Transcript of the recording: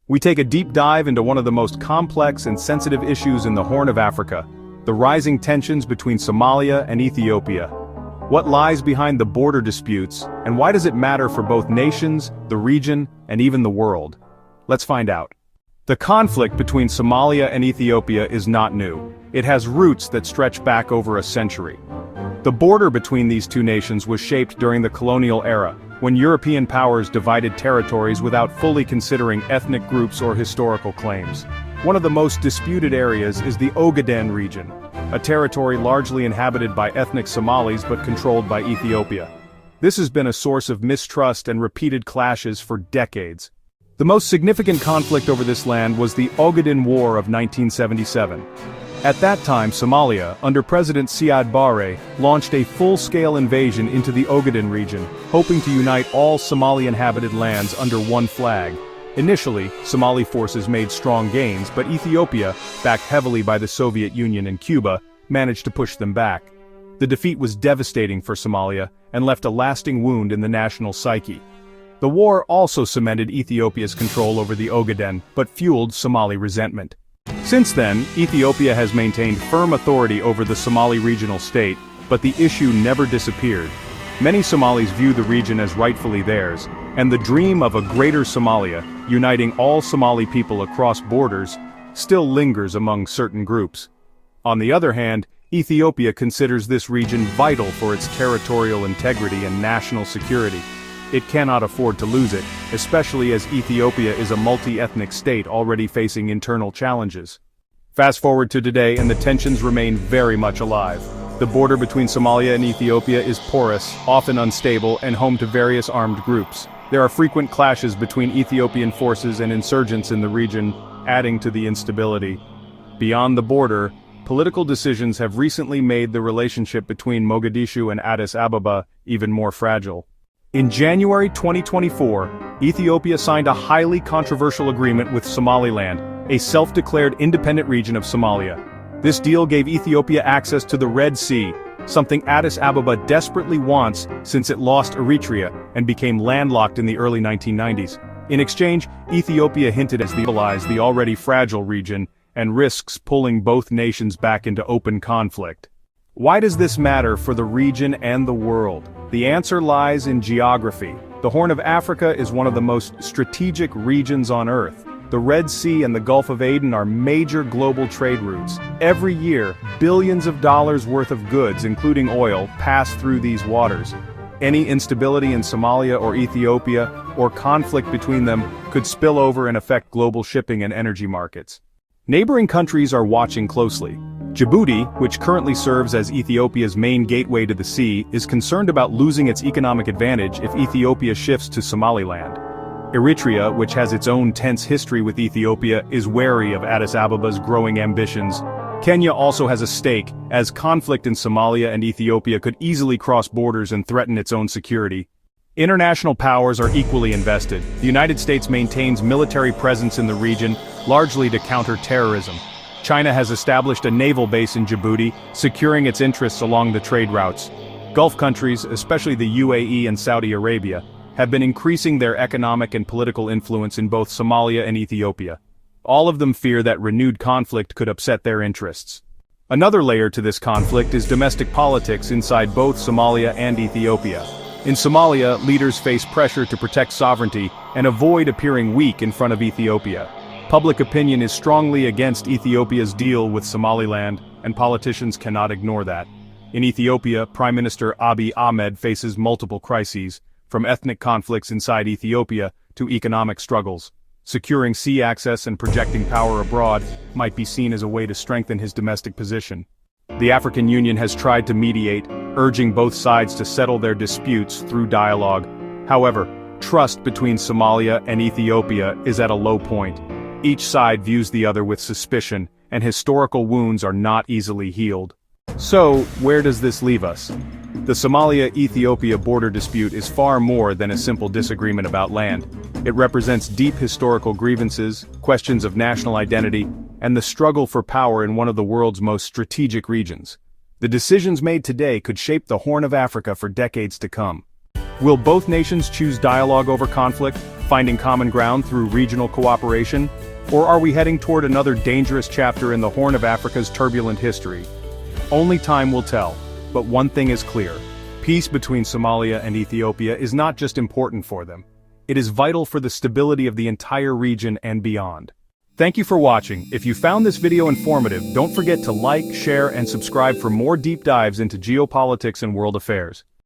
We take a deep dive into one of the most complex and sensitive issues in the Horn of Africa, the rising tensions between Somalia and Ethiopia. What lies behind the border disputes, and why does it matter for both nations, the region, and even the world? Let's find out. The conflict between Somalia and Ethiopia is not new. It has roots that stretch back over a century. The border between these two nations was shaped during the colonial era, when European powers divided territories without fully considering ethnic groups or historical claims. One of the most disputed areas is the Ogaden region, a territory largely inhabited by ethnic Somalis but controlled by Ethiopia. This has been a source of mistrust and repeated clashes for decades. The most significant conflict over this land was the Ogaden War of 1977. At that time, Somalia, under President Siad Barre, launched a full-scale invasion into the Ogaden region, hoping to unite all Somali-inhabited lands under one flag. Initially, Somali forces made strong gains, but Ethiopia, backed heavily by the Soviet Union and Cuba, managed to push them back. The defeat was devastating for Somalia, and left a lasting wound in the national psyche. The war also cemented Ethiopia's control over the Ogaden, but fueled Somali resentment. Since then, Ethiopia has maintained firm authority over the Somali regional state, but the issue never disappeared. Many Somalis view the region as rightfully theirs, and the dream of a greater Somalia, uniting all Somali people across borders, still lingers among certain groups. On the other hand, Ethiopia considers this region vital for its territorial integrity and national security. It cannot afford to lose it, especially as Ethiopia is a multi-ethnic state already facing internal challenges. Fast forward to today and the tensions remain very much alive. The border between Somalia and Ethiopia is porous, often unstable, and home to various armed groups. There are frequent clashes between Ethiopian forces and insurgents in the region, adding to the instability. Beyond the border, political decisions have recently made the relationship between Mogadishu and Addis Ababa even more fragile. In January 2024, Ethiopia signed a highly controversial agreement with Somaliland, a self-declared independent region of Somalia. This deal gave Ethiopia access to the Red Sea, something Addis Ababa desperately wants since it lost Eritrea and became landlocked in the early 1990s. In exchange, Ethiopia hinted at stabilizing the already fragile region and risks pulling both nations back into open conflict. Why does this matter for the region and the world? The answer lies in geography. The Horn of Africa is one of the most strategic regions on Earth. The Red Sea and the Gulf of Aden are major global trade routes. Every year, billions of dollars worth of goods, including oil, pass through these waters. Any instability in Somalia or Ethiopia, or conflict between them, could spill over and affect global shipping and energy markets. Neighboring countries are watching closely. Djibouti, which currently serves as Ethiopia's main gateway to the sea, is concerned about losing its economic advantage if Ethiopia shifts to Somaliland. Eritrea, which has its own tense history with Ethiopia, is wary of Addis Ababa's growing ambitions. Kenya also has a stake, as conflict in Somalia and Ethiopia could easily cross borders and threaten its own security. International powers are equally invested. The United States maintains military presence in the region, largely to counter terrorism. China has established a naval base in Djibouti, securing its interests along the trade routes. Gulf countries, especially the UAE and Saudi Arabia, have been increasing their economic and political influence in both Somalia and Ethiopia. All of them fear that renewed conflict could upset their interests. Another layer to this conflict is domestic politics inside both Somalia and Ethiopia. In Somalia, leaders face pressure to protect sovereignty and avoid appearing weak in front of Ethiopia. Public opinion is strongly against Ethiopia's deal with Somaliland, and politicians cannot ignore that. In Ethiopia, Prime Minister Abiy Ahmed faces multiple crises, from ethnic conflicts inside Ethiopia to economic struggles. Securing sea access and projecting power abroad might be seen as a way to strengthen his domestic position. The African Union has tried to mediate, urging both sides to settle their disputes through dialogue. However, trust between Somalia and Ethiopia is at a low point. Each side views the other with suspicion, and historical wounds are not easily healed. So, where does this leave us? The Somalia-Ethiopia border dispute is far more than a simple disagreement about land. It represents deep historical grievances, questions of national identity, and the struggle for power in one of the world's most strategic regions. The decisions made today could shape the Horn of Africa for decades to come. Will both nations choose dialogue over conflict, finding common ground through regional cooperation? Or are we heading toward another dangerous chapter in the Horn of Africa's turbulent history? Only time will tell, but one thing is clear. Peace between Somalia and Ethiopia is not just important for them. It is vital for the stability of the entire region and beyond. Thank you for watching. If you found this video informative, don't forget to like, share, and subscribe for more deep dives into geopolitics and world affairs.